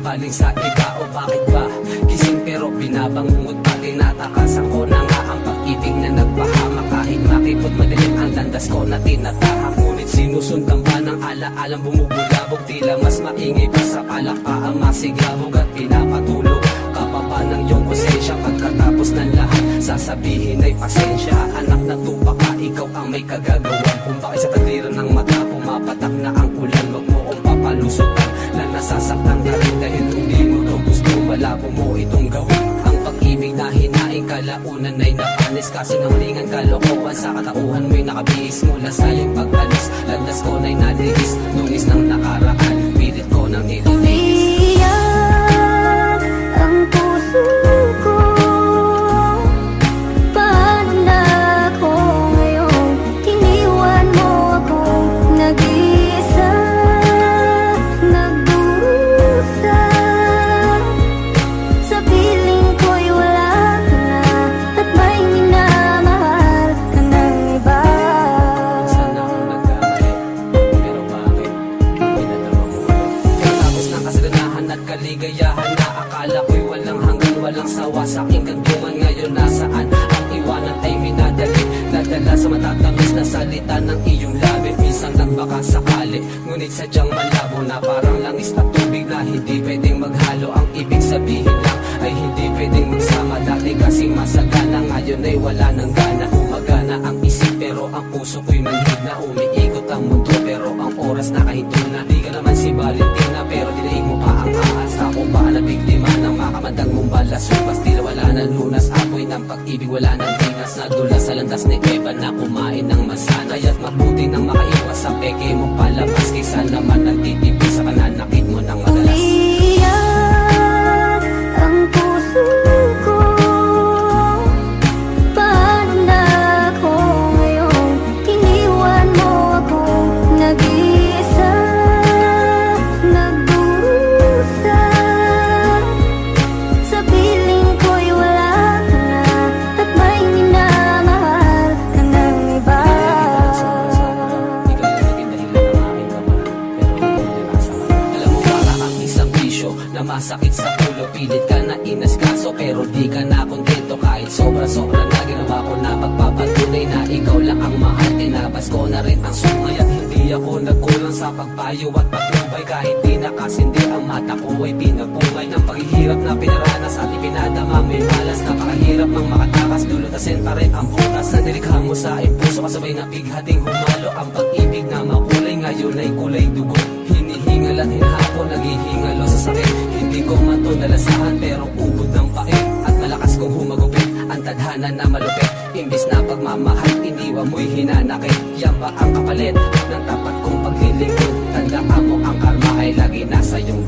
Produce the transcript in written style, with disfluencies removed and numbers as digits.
galing sa iba o bakit ba? Gising pero binabangungot pa, tinatakasan ko na nga ang pag-ibig na nagpahama. Kahit makipot madilim ang landas ko na tinatahak, ngunit sinusundan pa ng alaalang bumubulabog. Tila mas maingay pa sa palakpaang masiglabog at pinapatulog ka pa ba ng iyong konsensya? Pagkatapos ng lahat sasabihin ay pasensya. Anak na tupa ka, ikaw ang may kagagawan. Kung bakit sa tagliran ng mata pumapatak na ang ulan, wag mo kong papalusutan na nasasaktan ka rin dahil hindi mo to gusto. Malabo mo itong gawin. Ang pag-ibig na hinaing kalaunan ay napanis, kasinungalingan, kalokohan sa katauhan mo'y nakabihis. Mula sa iyong pag-alis, landas ko na'y naligis. Nungis ng nakaraan, pilit ko nang nililinis. Umiyak ang puso ko. Paano na ako ngayon? Iniwan mo ako nag-iisa, nagdurusa. Sa piling ko'y wala ka na at may minamahal ka ng iba. Sana akong nagkamali, pero bakit hindi na naman ulit? Pagkatapos ng kasaganahan at kaligayahan na akala ko'y walang hanggan, walang sawa sa aking gantungan. Ngayon nasaan ang iwanan ay minadali, nadala sa matatamis na salita ng iyong labi. Minsan lang baka sakali, ngunit sadyang malabo na parang langis at tubig na hindi pwedeng maghalo. Ang ibig sabihin lang ay hindi pwedeng magsama. Dati kasi masagana, ngayon ay wala nang gana. Umagana ang isip pero ang puso ko'y manhid na. Umiikot ang mundo pero ang oras nakahinto na. Di ka naman si Valentina pero dinaig mo pa ang ahas. Ako pa na biktima ng makamandang mong balas. Supas tila wala nang lunas, apoy ng pag-ibig wala nang tinas. Nadulas sa landas ni Eva na kumain ng masana. Kaya't mabuti nang makaiwas sa peke mong palabas, kaysa naman nagtitipid sa pananakit mo ng madalas. Umiyak ang puso ko. Paano na ako ngayon? Iniwan mo ako nag-iisa, nagdurusa. Sa piling ko'y wala ka na at may minamahal ka ng iba. Na masakit sa ulo, pilit ka na inaskaso pero di ka na kontento. Kahit sobra-sobra na ginawa ko na pagpapatunay na ikaw lang ang mahal, tinabas ko na rin ang sungay. At hindi ako nagkulang sa pagpayo at pagtubay. Kahit di nakasindi ang mata ko ay pinapungay ng paghihirap na pinaranas at ipinadama may malas. Napakahirap mang makatakas, lulutasin pa rin ang bukas. Nandilikha mo sa impuso kasabay na bighating humalo. Ang pag-ibig na makulay ngayon ay kulay dugo. Hinihingal at hinahapon, naghihingalo sa sakit. Hindi ko man to nalasahan pero ubod ng pait. At malakas kong humagupit ang tadhana na malupit. Imbis na pagmamahal, iniwan mo'y hinanakit. Yan ba ang kapalit ng tapat kong paglilingkod? Tandaan mo ang karma ay lagi nasa iyong